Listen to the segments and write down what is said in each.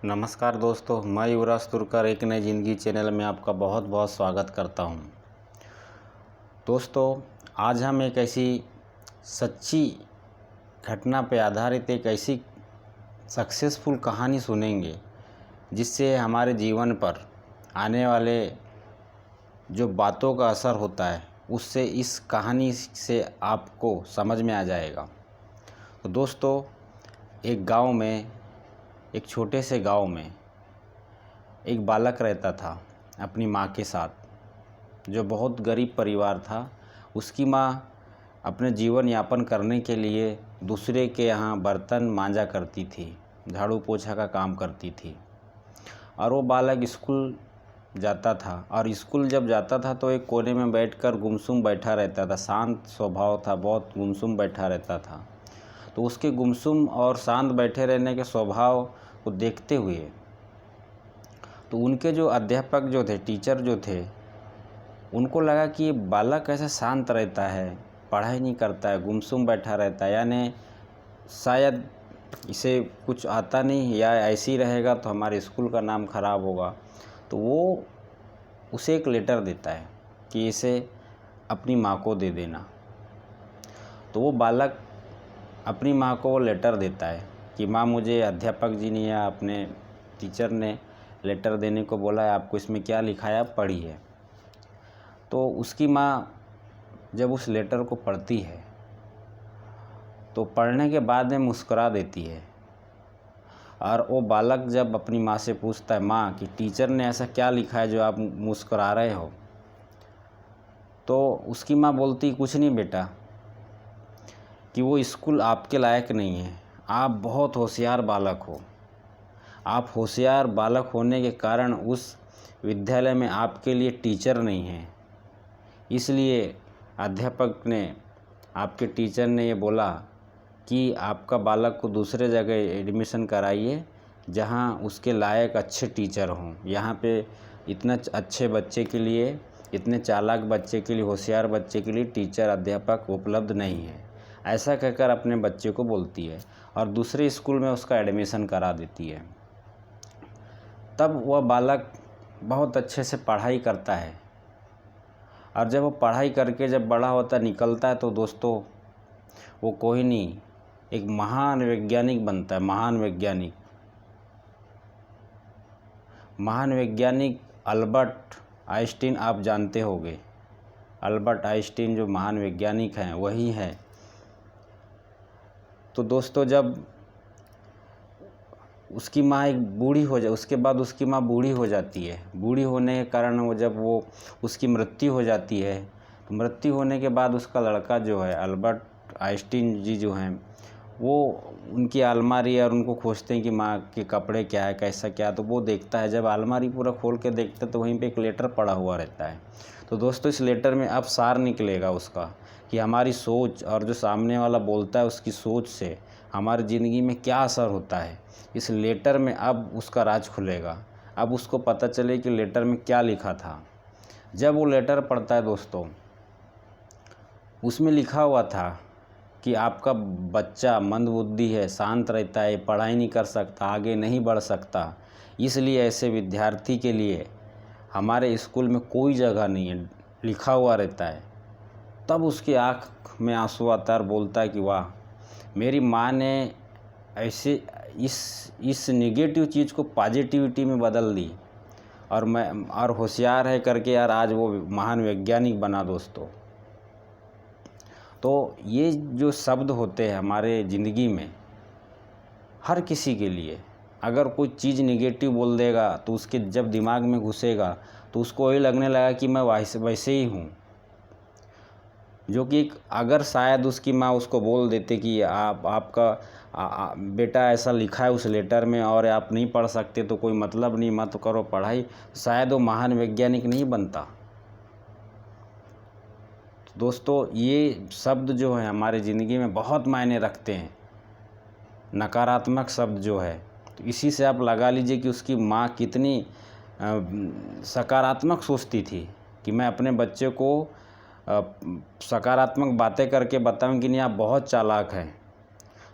नमस्कार दोस्तों, मैं युवराज तुर्कर एक नई ज़िंदगी चैनल में आपका बहुत बहुत स्वागत करता हूं। दोस्तों, आज हम एक ऐसी सच्ची घटना पर आधारित एक ऐसी सक्सेसफुल कहानी सुनेंगे जिससे हमारे जीवन पर आने वाले जो बातों का असर होता है उससे इस कहानी से आपको समझ में आ जाएगा। तो दोस्तों, एक छोटे से गांव में एक बालक रहता था अपनी माँ के साथ, जो बहुत गरीब परिवार था। उसकी माँ अपने जीवन यापन करने के लिए दूसरे के यहाँ बर्तन मांजा करती थी, झाड़ू पोछा का काम करती थी। और वो बालक स्कूल जाता था, और स्कूल जब जाता था तो एक कोने में बैठकर गुमसुम बैठा रहता था। शांत स्वभाव था, बहुत गुमसुम बैठा रहता था। तो उसके गुमसुम और शांत बैठे रहने के स्वभाव को देखते हुए तो उनके जो अध्यापक जो थे, टीचर जो थे, उनको लगा कि ये बालक ऐसे शांत रहता है, पढ़ाई नहीं करता है, गुमसुम बैठा रहता है, यानी शायद इसे कुछ आता नहीं, या ऐसे ही रहेगा तो हमारे स्कूल का नाम खराब होगा। तो वो उसे एक लेटर देता है कि इसे अपनी माँ को दे देना। तो वो बालक अपनी माँ को वो लेटर देता है कि माँ, मुझे अध्यापक जी ने या अपने टीचर ने लेटर देने को बोला है, आपको इसमें क्या लिखा है आप पढ़िए। तो उसकी माँ जब उस लेटर को पढ़ती है तो पढ़ने के बाद में मुस्कुरा देती है। और वो बालक जब अपनी माँ से पूछता है, माँ कि टीचर ने ऐसा क्या लिखा है जो आप मुस्कुरा रहे हो, तो उसकी माँ बोलती, कुछ नहीं बेटा, कि वो स्कूल आपके लायक नहीं है, आप बहुत होशियार बालक हो। आप होशियार बालक होने के कारण उस विद्यालय में आपके लिए टीचर नहीं है, इसलिए अध्यापक ने, आपके टीचर ने ये बोला कि आपका बालक को दूसरे जगह एडमिशन कराइए जहां उसके लायक अच्छे टीचर हों। यहाँ पे इतना अच्छे बच्चे के लिए, इतने चालाक बच्चे के लिए, होशियार बच्चे के लिए टीचर अध्यापक उपलब्ध नहीं है। ऐसा कहकर अपने बच्चे को बोलती है और दूसरे स्कूल में उसका एडमिशन करा देती है। तब वह बालक बहुत अच्छे से पढ़ाई करता है, और जब वो पढ़ाई करके जब बड़ा होता निकलता है तो दोस्तों, वो कोई नहीं, एक महान वैज्ञानिक बनता है। महान वैज्ञानिक अल्बर्ट आइंस्टीन, आप जानते होंगे। अल्बर्ट आइंस्टीन जो महान वैज्ञानिक हैं वही हैं। तो दोस्तों, जब उसकी माँ एक बूढ़ी हो जाए, उसके बाद उसकी माँ बूढ़ी हो जाती है। बूढ़ी होने के कारण वो उसकी मृत्यु हो जाती है, तो मृत्यु होने के बाद उसका लड़का जो है, अल्बर्ट आइंस्टीन जी जो हैं, वो उनकी अलमारी और उनको खोजते हैं कि माँ के कपड़े क्या है, कैसा क्या। तो वो देखता है, जब अलमारी पूरा खोल के देखता है तो वहीं पे एक लेटर पड़ा हुआ रहता है। तो दोस्तों, इस लेटर में अब सार निकलेगा उसका कि हमारी सोच और जो सामने वाला बोलता है उसकी सोच से हमारी ज़िंदगी में क्या असर होता है। इस लेटर में अब उसका राज खुलेगा। अब उसको पता चले कि लेटर में क्या लिखा था। जब वो लेटर पढ़ता है दोस्तों, उसमें लिखा हुआ था कि आपका बच्चा मंदबुद्धि है, शांत रहता है, पढ़ाई नहीं कर सकता, आगे नहीं बढ़ सकता, इसलिए ऐसे विद्यार्थी के लिए हमारे स्कूल में कोई जगह नहीं है, लिखा हुआ रहता है। तब उसकी आँख में आंसू आता है और बोलता है कि वाह, मेरी माँ ने ऐसे इस नेगेटिव चीज़ को पॉजिटिविटी में बदल दी, और होशियार है करके यार आज वो महान वैज्ञानिक बना दोस्तों। तो ये जो शब्द होते हैं हमारे ज़िंदगी में, हर किसी के लिए, अगर कोई चीज़ नेगेटिव बोल देगा तो उसके जब दिमाग में घुसेगा तो उसको ये लगने लगा कि मैं वैसे ही हूँ। जो कि अगर शायद उसकी माँ उसको बोल देते कि आपका बेटा ऐसा लिखा है उस लेटर में और आप नहीं पढ़ सकते तो कोई मतलब नहीं, मत करो पढ़ाई, शायद वो महान वैज्ञानिक नहीं बनता। तो दोस्तों, ये शब्द जो है हमारे ज़िंदगी में बहुत मायने रखते हैं, नकारात्मक शब्द जो है। तो इसी से आप लगा लीजिए कि उसकी माँ कितनी सकारात्मक सोचती थी कि मैं अपने बच्चे को सकारात्मक बातें करके बताऊं कि नहीं, आप बहुत चालाक हैं।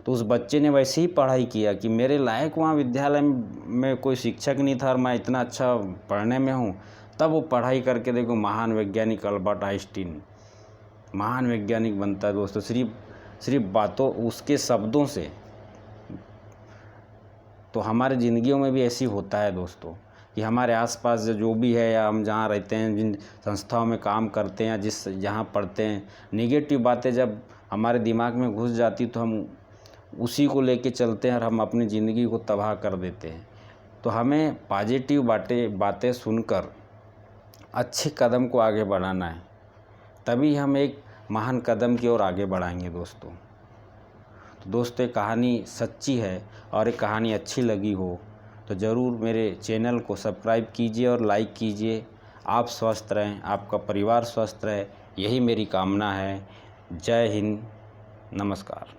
तो उस बच्चे ने वैसे ही पढ़ाई किया कि मेरे लायक वहाँ विद्यालय में कोई शिक्षक नहीं था और मैं इतना अच्छा पढ़ने में हूँ। तब वो पढ़ाई करके देखो महान वैज्ञानिक अल्बर्ट आइंस्टीन महान वैज्ञानिक बनता है दोस्तों, सिर्फ बातों उसके शब्दों से। तो हमारे ज़िंदगियों में भी ऐसी होता है दोस्तों कि हमारे आसपास जो भी है या हम जहाँ रहते हैं, जिन संस्थाओं में काम करते हैं या जहाँ पढ़ते हैं, नेगेटिव बातें जब हमारे दिमाग में घुस जाती तो हम उसी को लेके चलते हैं और हम अपनी ज़िंदगी को तबाह कर देते हैं। तो हमें पॉजिटिव बातें सुनकर अच्छे कदम को आगे बढ़ाना है, तभी हम एक महान कदम की ओर आगे बढ़ाएंगे दोस्तों। तो दोस्तों ये कहानी सच्ची है और ये कहानी अच्छी लगी हो तो ज़रूर मेरे चैनल को सब्सक्राइब कीजिए और लाइक कीजिए। आप स्वस्थ रहें, आपका परिवार स्वस्थ रहे, यही मेरी कामना है। जय हिंद, नमस्कार।